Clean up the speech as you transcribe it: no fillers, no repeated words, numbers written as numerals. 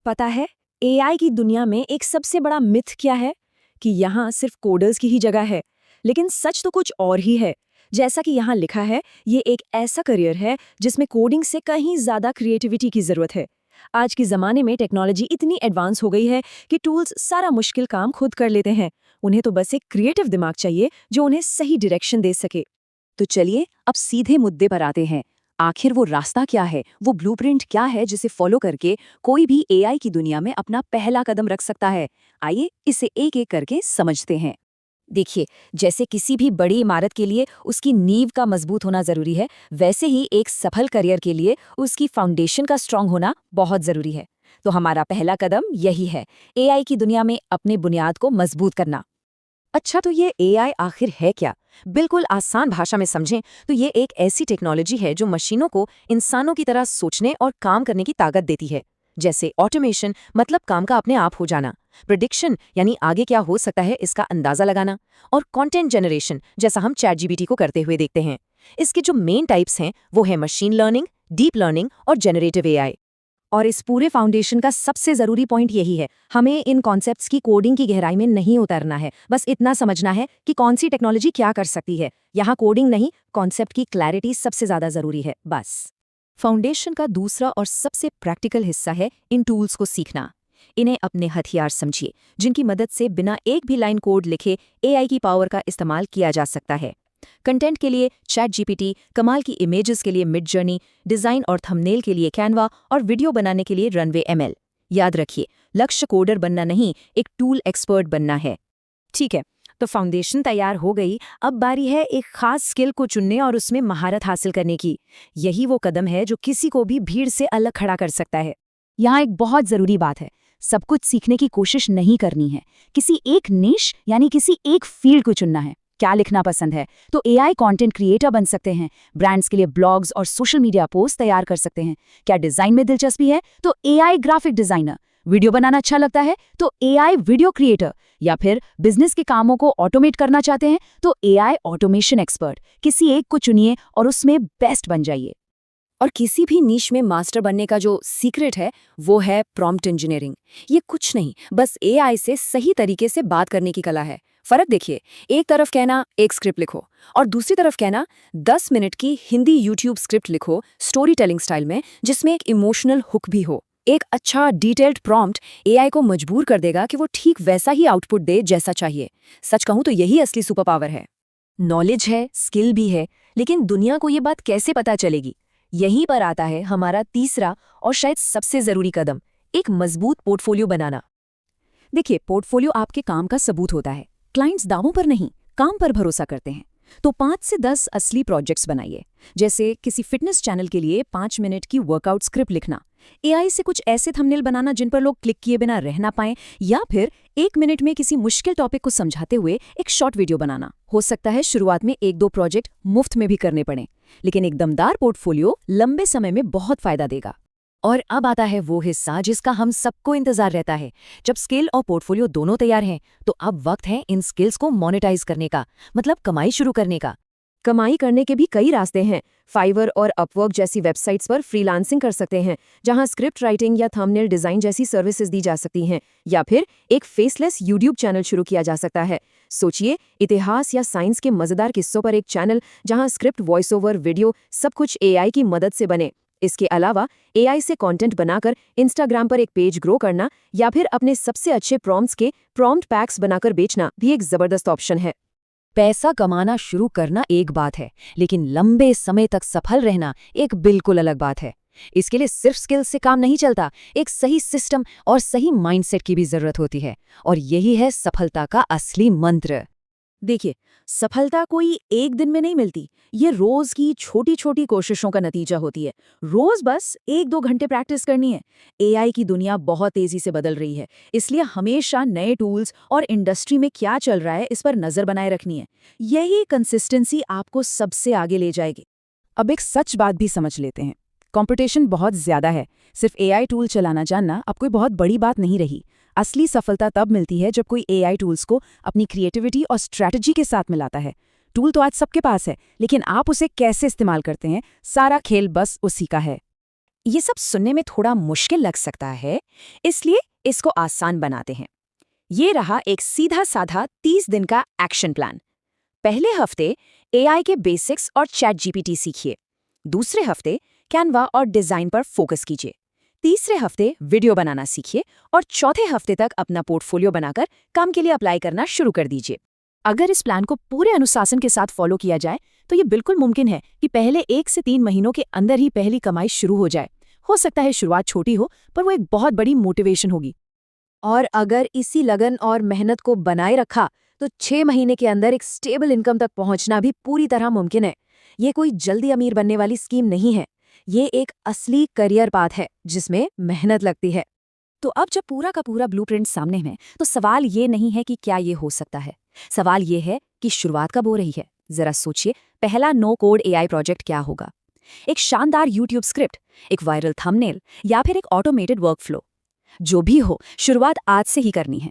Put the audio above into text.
पता है, एआई की दुनिया में एक सबसे बड़ा मिथ क्या है कि यहाँ सिर्फ कोडर्स की ही जगह है। लेकिन सच तो कुछ और ही है। जैसा कि यहाँ लिखा है, ये एक ऐसा करियर है जिसमें कोडिंग से कहीं ज्यादा क्रिएटिविटी की जरूरत है। आज के जमाने में टेक्नोलॉजी इतनी एडवांस हो गई है कि टूल्स सारा मुश्किल काम खुद कर लेते हैं। उन्हें तो बस एक क्रिएटिव दिमाग चाहिए जो उन्हें सही डायरेक्शन दे सके। तो चलिए अब सीधे मुद्दे पर आते हैं। आखिर वो रास्ता क्या है, वो ब्लूप्रिंट क्या है जिसे फॉलो करके कोई भी एआई की दुनिया में अपना पहला कदम रख सकता है। आइए इसे एक एक करके समझते हैं। देखिए, जैसे किसी भी बड़ी इमारत के लिए उसकी नींव का मजबूत होना जरूरी है, वैसे ही एक सफल करियर के लिए उसकी फाउंडेशन का स्ट्रांग होना बहुत जरूरी है। तो हमारा पहला कदम यही है, एआई की दुनिया में अपने बुनियाद को मजबूत करना। अच्छा, तो ये एआई आखिर है क्या? बिल्कुल आसान भाषा में समझें तो ये एक ऐसी टेक्नोलॉजी है जो मशीनों को इंसानों की तरह सोचने और काम करने की ताकत देती है। जैसे ऑटोमेशन मतलब काम का अपने आप हो जाना, प्रिडिक्शन यानी आगे क्या हो सकता है इसका अंदाजा लगाना, और कंटेंट जनरेशन जैसा हम चैटजीपीटी को करते हुए देखते हैं। इसके जो मेन टाइप्स हैं वो है मशीन लर्निंग, डीप लर्निंग और जेनरेटिव एआई। और इस पूरे फाउंडेशन का सबसे जरूरी पॉइंट यही है, हमें इन कॉन्सेप्ट्स की कोडिंग की गहराई में नहीं उतरना है। बस इतना समझना है कि कौन सी टेक्नोलॉजी क्या कर सकती है। यहाँ कोडिंग नहीं, कॉन्सेप्ट की क्लैरिटी सबसे ज्यादा जरूरी है, बस। फाउंडेशन का दूसरा और सबसे प्रैक्टिकल हिस्सा है इन टूल्स को सीखना। इन्हें अपने हथियार समझिए, जिनकी मदद से बिना एक भी लाइन कोड लिखे एआई की पावर का इस्तेमाल किया जा सकता है। कंटेंट के लिए चैटजीपीटी, कमाल की इमेजेस के लिए मिडजर्नी, डिज़ाइन और थंबनेल के लिए कैनवा और वीडियो बनाने के लिए रनवे एमएल। याद रखिए, लक्ष्य कोडर बनना नहीं, एक टूल एक्सपर्ट बनना है। ठीक है, तो फाउंडेशन तैयार हो गई। अब बारी है एक खास स्किल को चुनने और उसमें महारत हासिल करने की। यही वो कदम है जो किसी को भी भीड़ से अलग खड़ा कर सकता है। यहाँ एक बहुत ज़रूरी बात है, सब कुछ सीखने की कोशिश नहीं करनी है। किसी एक निश यानी किसी एक फील्ड को चुनना है। क्या लिखना पसंद है तो एआई कंटेंट क्रिएटर बन सकते हैं, ब्रांड्स के लिए ब्लॉग्स और सोशल मीडिया पोस्ट तैयार कर सकते हैं। क्या डिज़ाइन में दिलचस्पी है तो एआई ग्राफिक डिज़ाइनर, वीडियो बनाना अच्छा लगता है तो एआई वीडियो क्रिएटर, या फिर बिजनेस के कामों को ऑटोमेट करना चाहते हैं तो एआई ऑटोमेशन एक्सपर्ट। किसी एक को चुनिए और उसमें बेस्ट बन जाइए। और किसी भी नीश में मास्टर बनने का जो सीक्रेट है वो है प्रॉम्प्ट इंजीनियरिंग। ये कुछ नहीं, बस एआई से सही तरीके से बात करने की कला है। फर्क देखिए, एक तरफ कहना एक स्क्रिप्ट लिखो और दूसरी तरफ कहना 10 मिनट की हिंदी यूट्यूब स्क्रिप्ट लिखो स्टोरी टेलिंग स्टाइल में, जिसमें एक इमोशनल हुक भी हो। एक अच्छा डिटेल्ड प्रॉम्प्ट एआई को मजबूर कर देगा कि वो ठीक वैसा ही आउटपुट दे जैसा चाहिए। सच कहूं तो यही असली सुपर पावर है। नॉलेज है, स्किल भी है, लेकिन दुनिया को ये बात कैसे पता चलेगी? यहीं पर आता है हमारा तीसरा और शायद सबसे जरूरी कदम, एक मजबूत पोर्टफोलियो बनाना। देखिए, पोर्टफोलियो आपके काम का सबूत होता है। क्लाइंट्स दावों पर नहीं, काम पर भरोसा करते हैं। तो 5 से 10 असली प्रोजेक्ट्स बनाइए। जैसे किसी फिटनेस चैनल के लिए 5 मिनट की वर्कआउट स्क्रिप्ट लिखना, एआई से कुछ ऐसे थंबनेल बनाना जिन पर लोग क्लिक किए बिना रह ना पाएं, या फिर 1 मिनट में किसी मुश्किल टॉपिक को समझाते हुए एक शॉर्ट वीडियो बनाना। हो सकता है शुरुआत में 1-2 प्रोजेक्ट मुफ्त में भी करने पड़े, लेकिन एक दमदार पोर्टफोलियो लंबे समय में बहुत फायदा देगा। और अब आता है वो हिस्सा जिसका हम सबको इंतजार रहता है। जब स्किल और पोर्टफोलियो दोनों तैयार हैं तो अब वक्त है इन स्किल्स को मोनेटाइज करने का, मतलब कमाई शुरू करने का। कमाई करने के भी कई रास्ते हैं। फाइवर और अपवर्क जैसी वेबसाइट्स पर फ्रीलांसिंग कर सकते हैं, जहां स्क्रिप्ट राइटिंग या थंबनेल डिजाइन जैसी सर्विसेज दी जा सकती हैं। या फिर एक फेसलेस यूट्यूब चैनल शुरू किया जा सकता है। सोचिए, इतिहास या साइंस के मजेदार किस्सों पर एक चैनल जहां स्क्रिप्ट, वॉइस ओवर, वीडियो सब कुछ एआई की मदद से बने। इसके अलावा एआई से कंटेंट बनाकर इंस्टाग्राम पर एक पेज ग्रो करना या फिर अपने सबसे अच्छे प्रॉम्प्ट्स के प्रॉम्प्ट पैक्स बनाकर बेचना भी एक जबरदस्त ऑप्शन है। पैसा कमाना शुरू करना एक बात है, लेकिन लंबे समय तक सफल रहना एक बिल्कुल अलग बात है। इसके लिए सिर्फ स्किल्स से काम नहीं चलता, एक सही सिस्टम और सही माइंडसेट की भी जरूरत होती है। और यही है सफलता का असली मंत्र। देखिए, सफलता कोई एक दिन में नहीं मिलती। ये रोज की छोटी छोटी कोशिशों का नतीजा होती है। रोज बस 1-2 घंटे प्रैक्टिस करनी है। एआई की दुनिया बहुत तेजी से बदल रही है, इसलिए हमेशा नए टूल्स और इंडस्ट्री में क्या चल रहा है इस पर नजर बनाए रखनी है। यही कंसिस्टेंसी आपको सबसे आगे ले जाएगी। अब एक सच बात भी समझ लेते हैं, कंपटीशन बहुत ज्यादा है। सिर्फ एआई टूल चलाना जानना अब कोई बहुत बड़ी बात नहीं रही। असली सफलता तब मिलती है जब कोई एआई टूल्स को अपनी क्रिएटिविटी और स्ट्रैटेजी के साथ मिलाता है। टूल तो आज सबके पास है, लेकिन आप उसे कैसे इस्तेमाल करते हैं, सारा खेल बस उसी का है। ये सब सुनने में थोड़ा मुश्किल लग सकता है, इसलिए इसको आसान बनाते हैं। ये रहा एक सीधा साधा 30 दिन का एक्शन प्लान। पहले हफ्ते एआई के बेसिक्स और चैट जीपीटी सीखिए। दूसरे हफ्ते कैनवा और डिजाइन पर फोकस कीजिए। तीसरे हफ्ते वीडियो बनाना सीखिए और चौथे हफ्ते तक अपना पोर्टफोलियो बनाकर काम के लिए अप्लाई करना शुरू कर दीजिए। अगर इस प्लान को पूरे अनुशासन के साथ फॉलो किया जाए तो ये बिल्कुल मुमकिन है कि पहले 1 से 3 महीनों के अंदर ही पहली कमाई शुरू हो जाए। हो सकता है शुरुआत छोटी हो, पर वो एक बहुत बड़ी मोटिवेशन होगी। और अगर इसी लगन और मेहनत को बनाए रखा तो 6 महीने के अंदर एक स्टेबल इनकम तक पहुंचना भी पूरी तरह मुमकिन है। ये कोई जल्दी अमीर बनने वाली स्कीम नहीं है, ये एक असली करियर पाथ है जिसमें मेहनत लगती है। तो अब जब पूरा का पूरा ब्लूप्रिंट सामने है तो सवाल ये नहीं है कि क्या ये हो सकता है, सवाल ये है कि शुरुआत कब हो रही है। जरा सोचिए, पहला नो कोड एआई प्रोजेक्ट क्या होगा? एक शानदार यूट्यूब स्क्रिप्ट, एक वायरल थंबनेल या फिर एक ऑटोमेटेड वर्कफ्लो? जो भी हो, शुरुआत आज से ही करनी है।